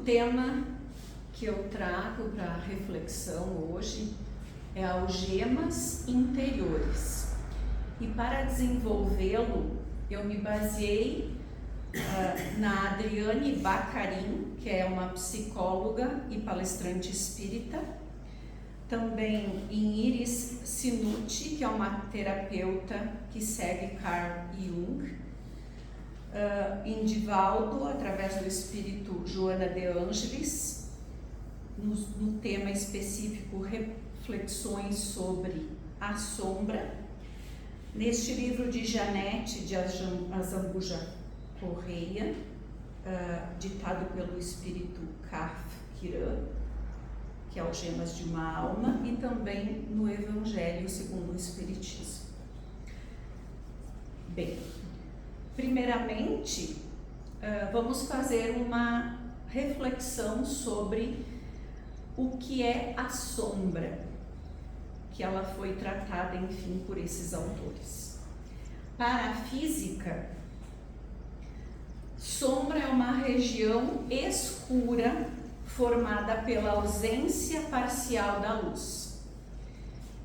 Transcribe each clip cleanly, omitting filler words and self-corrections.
tema que eu trago para reflexão hoje é algemas interiores. E para desenvolvê-lo, eu me baseei na Adriane Bacarin, que é uma psicóloga e palestrante espírita, também em Iris Sinucci, que é uma terapeuta que segue Carl Jung, em Divaldo, através do espírito Joana de Ângeles, no tema específico Reflexões sobre a Sombra, neste livro de Janete de Azambuja Correia, ditado pelo espírito Kaf Kiran, que é Algemas de uma Alma, e também no Evangelho segundo o Espiritismo. Bem, primeiramente, vamos fazer uma reflexão sobre o que é a sombra, que ela foi tratada, enfim, por esses autores. Para a física, sombra é uma região escura formada pela ausência parcial da luz.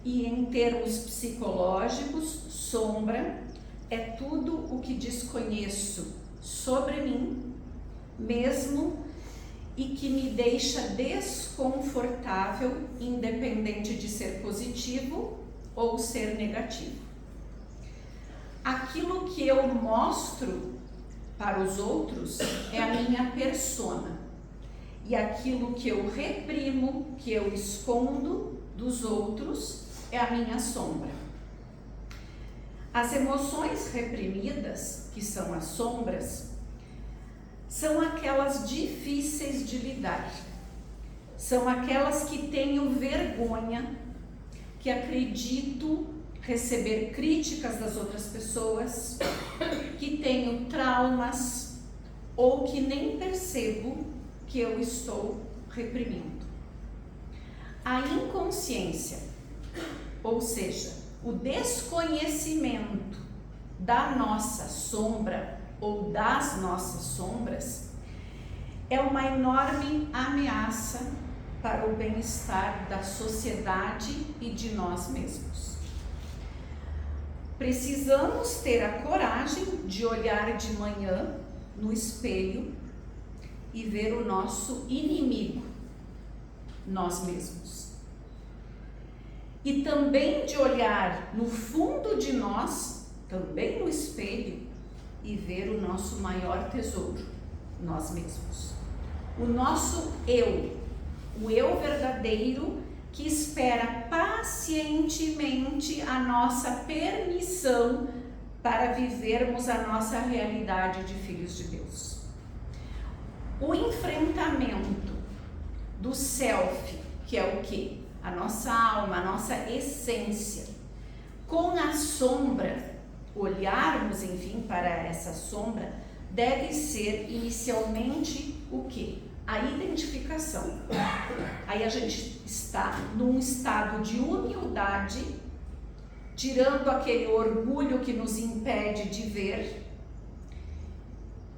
E em termos psicológicos, sombra é tudo o que desconheço sobre mim mesmo e que me deixa desconfortável, independente de ser positivo ou ser negativo. Aquilo que eu mostro para os outros é a minha persona, e aquilo que eu reprimo, que eu escondo dos outros, é a minha sombra. As emoções reprimidas, que são as sombras, são aquelas difíceis de lidar. São aquelas que tenho vergonha, que acredito receber críticas das outras pessoas, que tenho traumas ou que nem percebo que eu estou reprimindo. A inconsciência, ou seja, o desconhecimento da nossa sombra ou das nossas sombras, é uma enorme ameaça para o bem-estar da sociedade e de nós mesmos. Precisamos ter a coragem de olhar de manhã no espelho e ver o nosso inimigo, nós mesmos. E também de olhar no fundo de nós, também no espelho, e ver o nosso maior tesouro, nós mesmos. O nosso eu, o eu verdadeiro, que espera pacientemente a nossa permissão para vivermos a nossa realidade de filhos de Deus. O enfrentamento do self, que é o quê? A nossa alma, a nossa essência, com a sombra, olharmos, enfim, para essa sombra, deve ser inicialmente o quê? A identificação. Aí a gente está num estado de humildade, tirando aquele orgulho que nos impede de ver,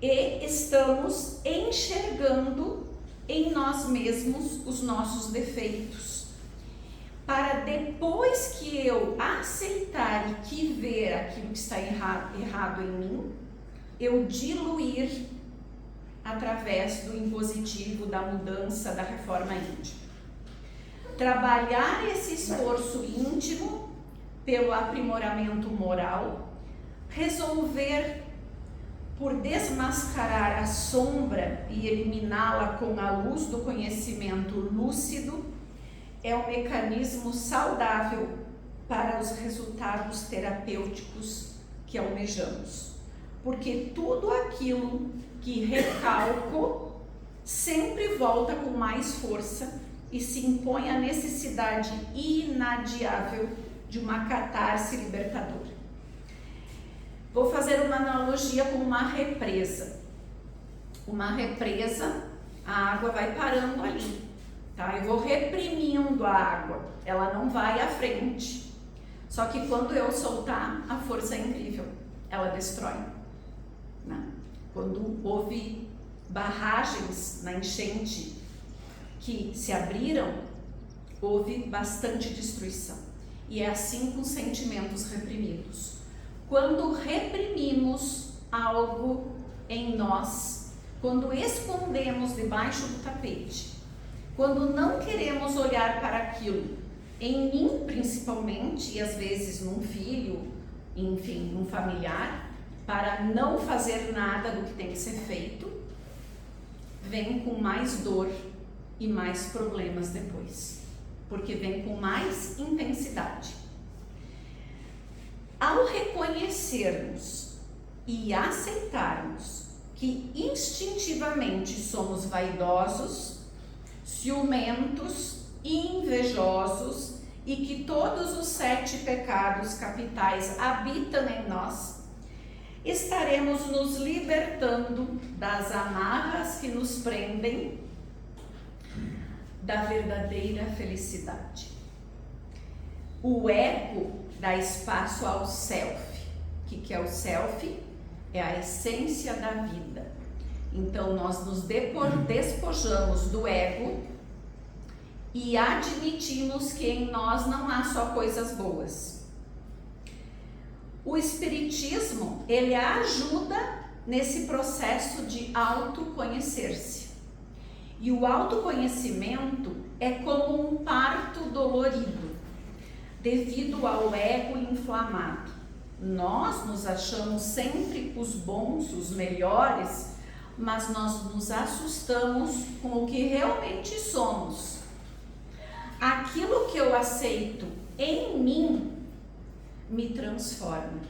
e estamos enxergando em nós mesmos os nossos defeitos, para depois que eu aceitar e que ver aquilo que está errado em mim, eu diluir através do impositivo, da mudança, da reforma íntima. Trabalhar esse esforço íntimo pelo aprimoramento moral, resolver por desmascarar a sombra e eliminá-la com a luz do conhecimento lúcido, é um mecanismo saudável para os resultados terapêuticos que almejamos. Porque tudo aquilo que recalco sempre volta com mais força e se impõe a necessidade inadiável de uma catarse libertadora. Vou fazer uma analogia com uma represa. Uma represa, a água vai parando ali, tá? Eu vou reprimindo a água, ela não vai à frente. Só que quando eu soltar, a força é incrível, ela destrói, né? Quando houve barragens na enchente que se abriram, houve bastante destruição. E é assim com sentimentos reprimidos. Quando reprimimos algo em nós, quando escondemos debaixo do tapete, quando não queremos olhar para aquilo, em mim principalmente, e às vezes num filho, enfim, num familiar, para não fazer nada do que tem que ser feito, vem com mais dor e mais problemas depois, porque vem com mais intensidade. Ao reconhecermos e aceitarmos que instintivamente somos vaidosos, ciumentos, invejosos e que todos os 7 pecados capitais habitam em nós, estaremos nos libertando das amarras que nos prendem da verdadeira felicidade. O ego dá espaço ao self. O que é o self? É a essência da vida. Então nós nos despojamos do ego e admitimos que em nós não há só coisas boas. O espiritismo, ele ajuda nesse processo de autoconhecer-se. E o autoconhecimento é como um parto dolorido, devido ao ego inflamado. Nós nos achamos sempre os bons, os melhores, mas nós nos assustamos com o que realmente somos. Aquilo que eu aceito em mim me transforma,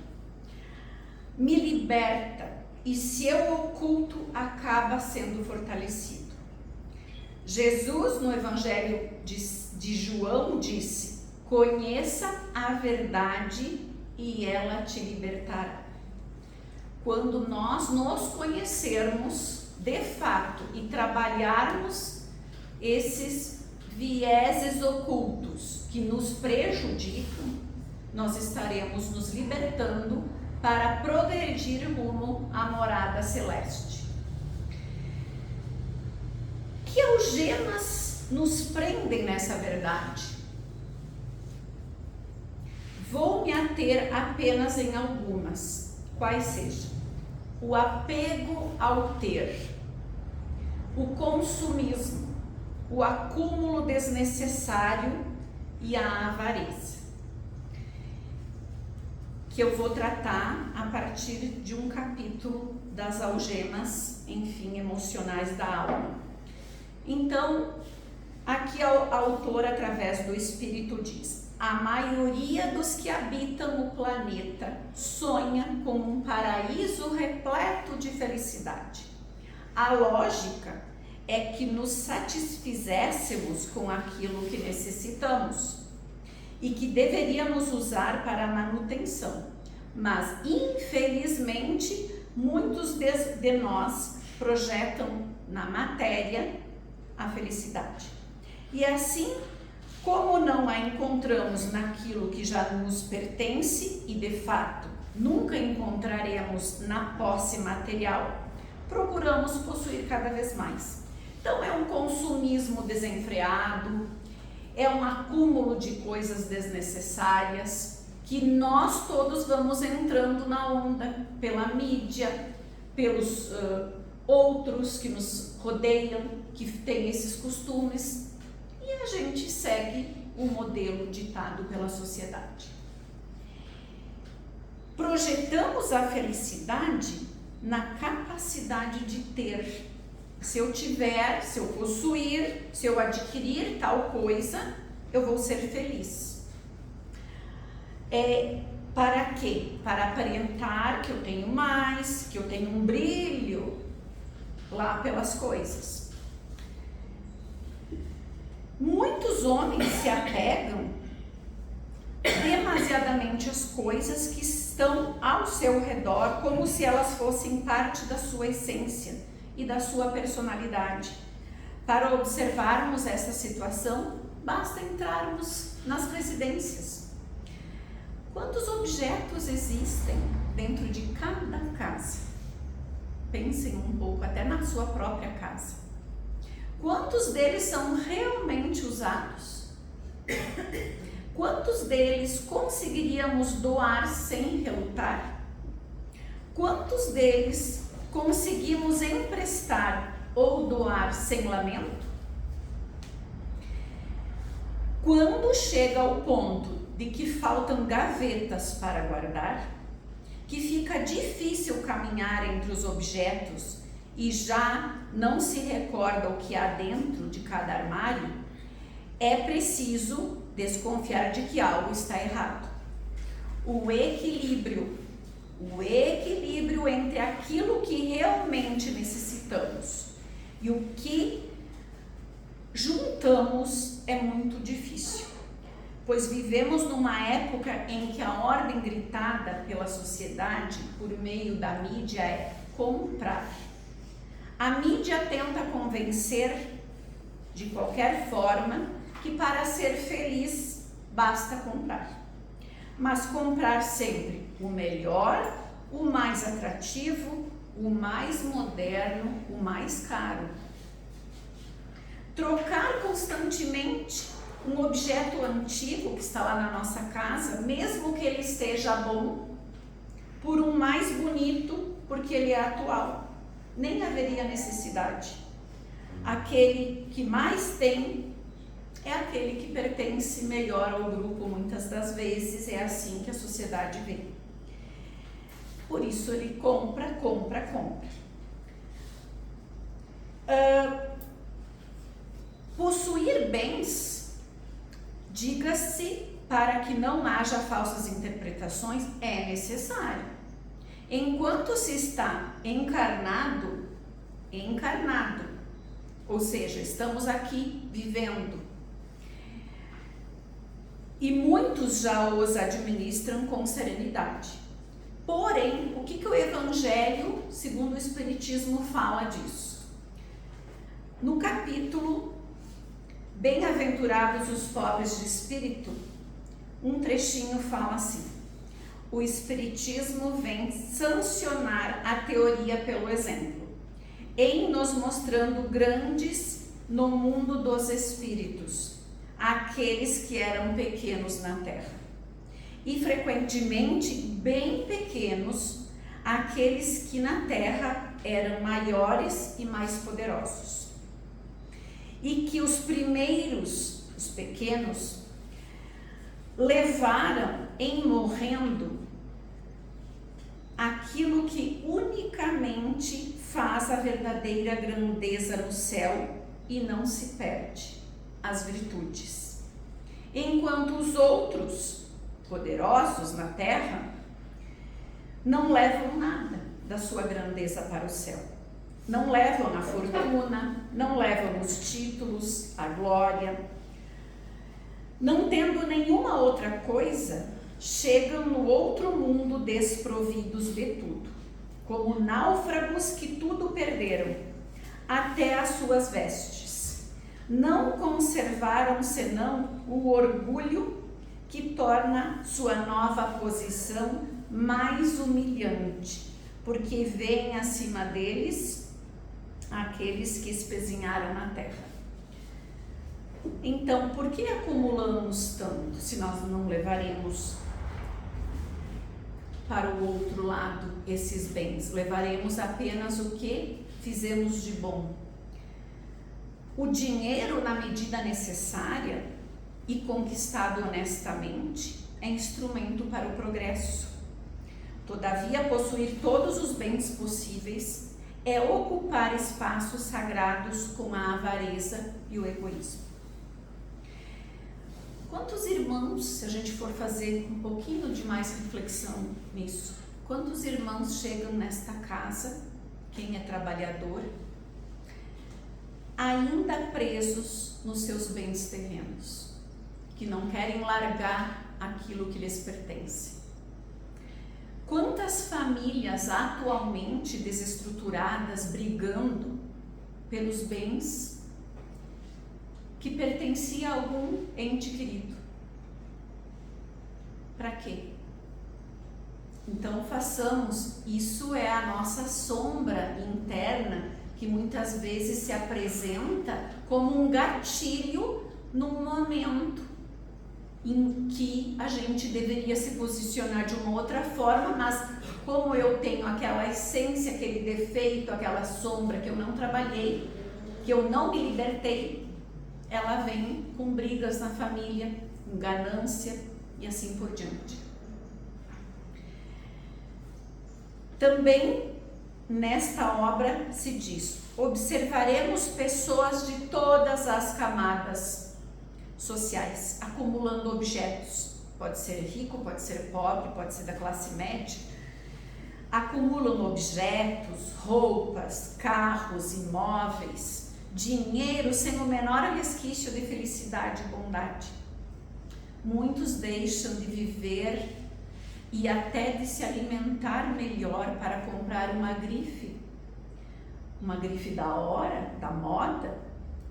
me liberta, e se eu oculto, acaba sendo fortalecido. Jesus, no Evangelho de João, disse: conheça a verdade e ela te libertará. Quando nós nos conhecermos de fato e trabalharmos esses vieses ocultos que nos prejudicam, nós estaremos nos libertando para progredir rumo à morada celeste. Que algemas nos prendem nessa verdade? Vou me ater apenas em algumas, quais sejam: o apego ao ter, o consumismo, o acúmulo desnecessário e a avareza, que eu vou tratar a partir de um capítulo das algemas, enfim, emocionais da alma. Então, aqui a autora, através do Espírito, diz: a maioria dos que habitam o planeta sonha com um paraíso repleto de felicidade. A lógica é que nos satisfizéssemos com aquilo que necessitamos e que deveríamos usar para a manutenção. Mas, infelizmente, muitos de nós projetam na matéria a felicidade. E assim, como não a encontramos naquilo que já nos pertence e, de fato, nunca encontraremos na posse material, procuramos possuir cada vez mais. Então, é um consumismo desenfreado, é um acúmulo de coisas desnecessárias, que nós todos vamos entrando na onda pela mídia, pelos outros que nos rodeiam, que têm esses costumes, e a gente segue o modelo ditado pela sociedade. Projetamos a felicidade na capacidade de ter. Se eu tiver, se eu possuir, se eu adquirir tal coisa, eu vou ser feliz. Para quê? Para aparentar que eu tenho mais, que eu tenho um brilho lá pelas coisas. Muitos homens se apegam demasiadamente às coisas que estão ao seu redor, como se elas fossem parte da sua essência e da sua personalidade. Para observarmos essa situação, basta entrarmos nas residências. Quantos objetos existem dentro de cada casa? Pensem um pouco até na sua própria casa. Quantos deles são realmente usados? Quantos deles conseguiríamos doar sem relutar? Quantos deles conseguimos emprestar ou doar sem lamento? Quando chega ao ponto de que faltam gavetas para guardar, que fica difícil caminhar entre os objetos e já não se recorda o que há dentro de cada armário, é preciso desconfiar de que algo está errado. O equilíbrio entre aquilo que realmente necessitamos e o que juntamos é muito difícil, pois vivemos numa época em que a ordem gritada pela sociedade por meio da mídia é comprar. A mídia tenta convencer de qualquer forma que para ser feliz basta comprar. Mas comprar sempre o melhor, o mais atrativo, o mais moderno, o mais caro. Trocar constantemente um objeto antigo que está lá na nossa casa, mesmo que ele esteja bom, por um mais bonito, porque ele é atual. Nem haveria necessidade. Aquele que mais tem é aquele que pertence melhor ao grupo, muitas das vezes é assim que a sociedade vê. Por isso ele compra. Possuir bens, diga-se, para que não haja falsas interpretações, é necessário. Enquanto se está encarnado, ou seja, estamos aqui vivendo, e muitos já os administram com serenidade. Porém, o que o Evangelho, segundo o Espiritismo, fala disso? No capítulo Bem-aventurados os pobres de espírito, um trechinho fala assim: o Espiritismo vem sancionar a teoria pelo exemplo, em nos mostrando grandes no mundo dos espíritos, aqueles que eram pequenos na terra, e frequentemente bem pequenos, aqueles que na terra eram maiores e mais poderosos. E que os primeiros, os pequenos, levaram em morrendo aquilo que unicamente faz a verdadeira grandeza no céu e não se perde, as virtudes. Enquanto os outros, poderosos na terra, não levam nada da sua grandeza para o céu. Não levam a fortuna, não levam os títulos, a glória. Não tendo nenhuma outra coisa, chegam no outro mundo desprovidos de tudo, como náufragos que tudo perderam, até as suas vestes. Não conservaram senão o orgulho que torna sua nova posição mais humilhante, porque vêm acima deles aqueles que espezinharam na terra. Então, por que acumulamos tanto se nós não levaremos para o outro lado esses bens? Levaremos apenas o que fizemos de bom. O dinheiro, na medida necessária e conquistado honestamente, é instrumento para o progresso. Todavia, possuir todos os bens possíveis é ocupar espaços sagrados com a avareza e o egoísmo. Quantos irmãos, se a gente for fazer um pouquinho de mais reflexão nisso, quantos irmãos chegam nesta casa, quem é trabalhador, ainda presos nos seus bens terrenos, que não querem largar aquilo que lhes pertence? Quantas famílias atualmente desestruturadas brigando pelos bens que pertencia a algum ente querido? Para quê? Então façamos, isso é a nossa sombra interna, que muitas vezes se apresenta como um gatilho num momento em que a gente deveria se posicionar de uma outra forma, mas como eu tenho aquela essência, aquele defeito, aquela sombra que eu não trabalhei, que eu não me libertei, ela vem com brigas na família, com ganância e assim por diante. Também nesta obra se diz: observaremos pessoas de todas as camadas sociais, acumulando objetos. Pode ser rico, pode ser pobre, pode ser da classe média. Acumulam objetos, roupas, carros, imóveis, dinheiro sem o menor resquício de felicidade e bondade. Muitos deixam de viver e até de se alimentar melhor para comprar uma grife da hora, da moda,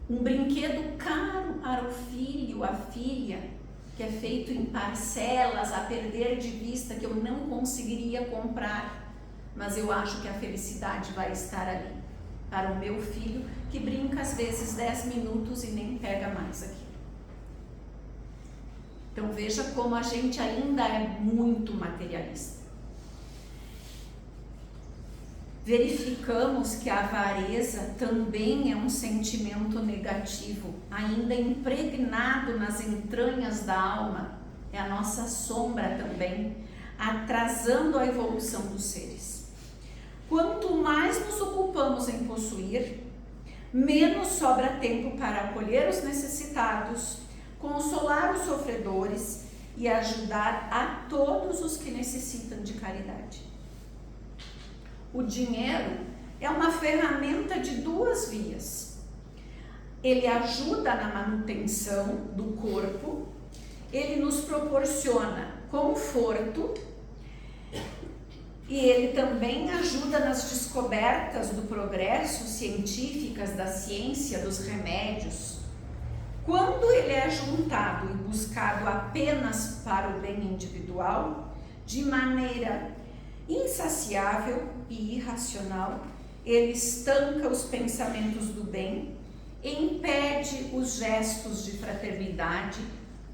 um brinquedo caro para o filho, a filha, que é feito em parcelas, a perder de vista, que eu não conseguiria comprar, mas eu acho que a felicidade vai estar ali, para o meu filho, que brinca às vezes 10 minutos e nem pega mais aquilo. Então veja como a gente ainda é muito materialista. Verificamos que a avareza também é um sentimento negativo, ainda impregnado nas entranhas da alma, é a nossa sombra também, atrasando a evolução dos seres. Quanto mais nos ocupamos em possuir, menos sobra tempo para acolher os necessitados, consolar os sofredores e ajudar a todos os que necessitam de caridade. O dinheiro é uma ferramenta de duas vias. Ele ajuda na manutenção do corpo, ele nos proporciona conforto e ele também ajuda nas descobertas do progresso científicas, da ciência, dos remédios. Quando ele é juntado e buscado apenas para o bem individual, de maneira insaciável e irracional, ele estanca os pensamentos do bem, impede os gestos de fraternidade,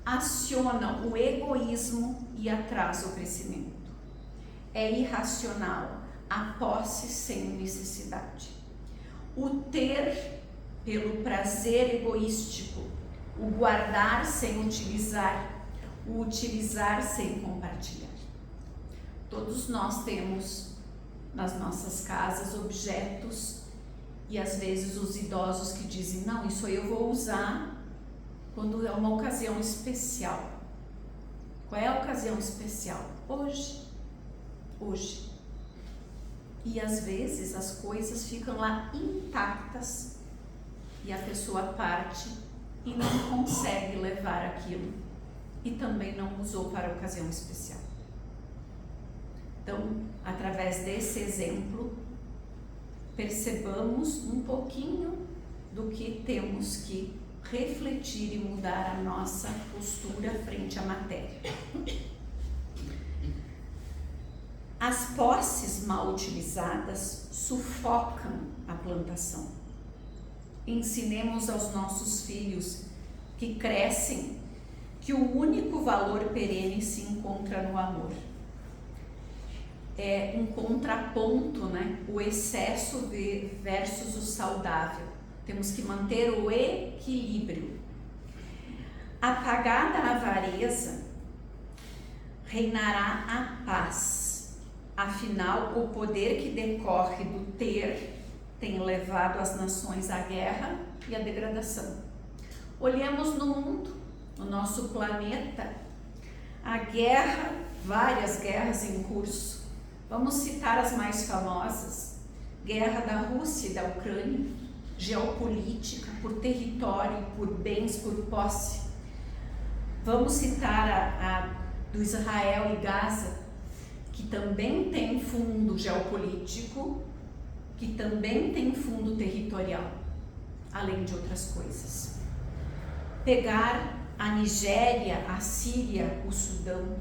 aciona o egoísmo e atrasa o crescimento. É irracional a posse sem necessidade. O ter pelo prazer egoístico, o guardar sem utilizar, o utilizar sem compartilhar. Todos nós temos nas nossas casas objetos e às vezes os idosos que dizem: não, isso aí eu vou usar quando é uma ocasião especial. Qual é a ocasião especial? Hoje. E às vezes as coisas ficam lá intactas e a pessoa parte e não consegue levar aquilo e também não usou para a ocasião especial. Então, através desse exemplo, percebamos um pouquinho do que temos que refletir e mudar a nossa postura frente à matéria. As posses mal utilizadas sufocam a plantação. Ensinemos aos nossos filhos que crescem que o único valor perene se encontra no amor. É um contraponto, né? O excesso versus o saudável. Temos que manter o equilíbrio. Apagada a avareza, reinará a paz. Afinal, o poder que decorre do ter tem levado as nações à guerra e à degradação. Olhemos no mundo, no nosso planeta, a guerra, várias guerras em curso. Vamos citar as mais famosas: guerra da Rússia e da Ucrânia, geopolítica, por território, por bens, por posse. Vamos citar a do Israel e Gaza, que também tem fundo geopolítico, que também tem fundo territorial, além de outras coisas. Pegar a Nigéria, a Síria, o Sudão,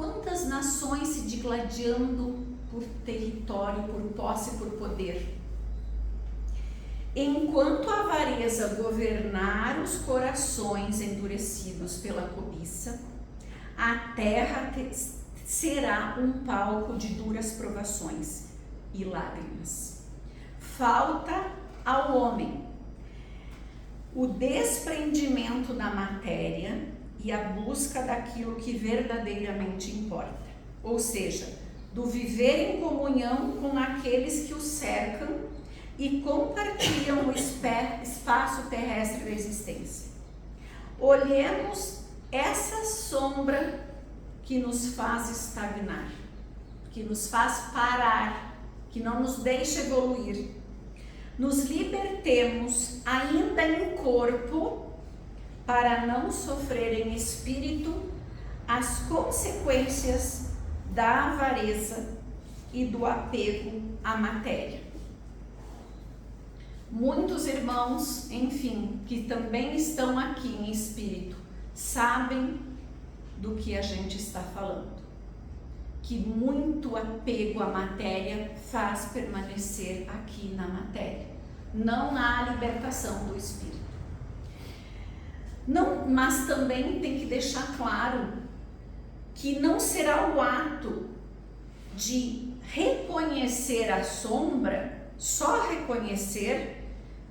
Quantas nações se digladiando por território, por posse, por poder? Enquanto a avareza governar os corações endurecidos pela cobiça, a terra será um palco de duras provações e lágrimas. Falta ao homem o desprendimento da matéria e a busca daquilo que verdadeiramente importa, ou seja, do viver em comunhão com aqueles que o cercam e compartilham o espaço terrestre da existência. Olhemos essa sombra que nos faz estagnar, que nos faz parar, que não nos deixa evoluir. Nos libertemos ainda em corpo para não sofrer em espírito as consequências da avareza e do apego à matéria. Muitos irmãos, enfim, que também estão aqui em espírito, sabem do que a gente está falando. Que muito apego à matéria faz permanecer aqui na matéria. Não há libertação do espírito. Não, mas também tem que deixar claro que não será o ato de reconhecer a sombra, só reconhecer,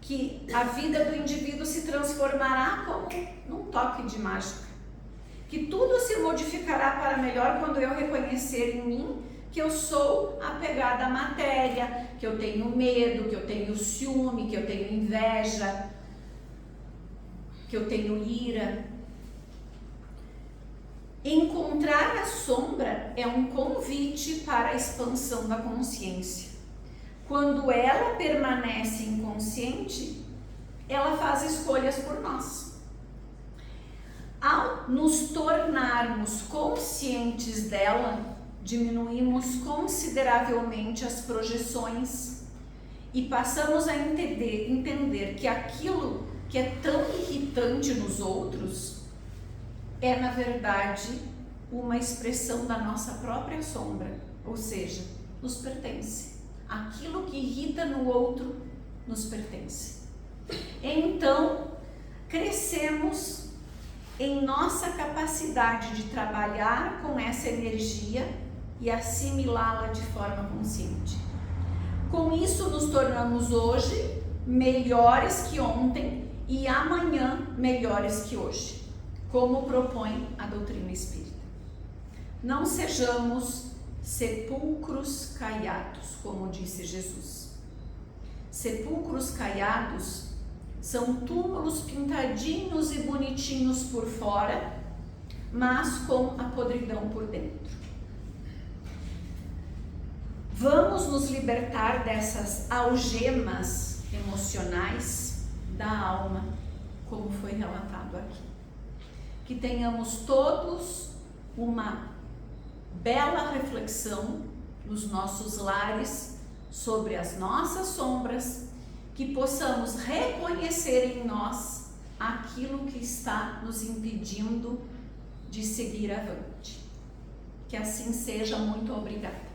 que a vida do indivíduo se transformará como num toque de mágica. Que tudo se modificará para melhor quando eu reconhecer em mim que eu sou apegada à matéria, que eu tenho medo, que eu tenho ciúme, que eu tenho inveja, que eu tenho ira. Encontrar a sombra é um convite para a expansão da consciência. Quando ela permanece inconsciente, ela faz escolhas por nós. Ao nos tornarmos conscientes dela, diminuímos consideravelmente as projeções e passamos a entender que aquilo que é tão irritante nos outros é, na verdade, uma expressão da nossa própria sombra, ou seja, nos pertence. Aquilo que irrita no outro nos pertence. Então, crescemos em nossa capacidade de trabalhar com essa energia e assimilá-la de forma consciente. Com isso, nos tornamos hoje melhores que ontem e amanhã melhores que hoje, como propõe a doutrina espírita. Não sejamos sepulcros caiados, como disse Jesus. Sepulcros caiados são túmulos pintadinhos e bonitinhos por fora, mas com a podridão por dentro. Vamos nos libertar dessas algemas emocionais da alma, como foi relatado aqui. Que tenhamos todos uma bela reflexão nos nossos lares sobre as nossas sombras, que possamos reconhecer em nós aquilo que está nos impedindo de seguir avante. Que assim seja. Muito obrigada.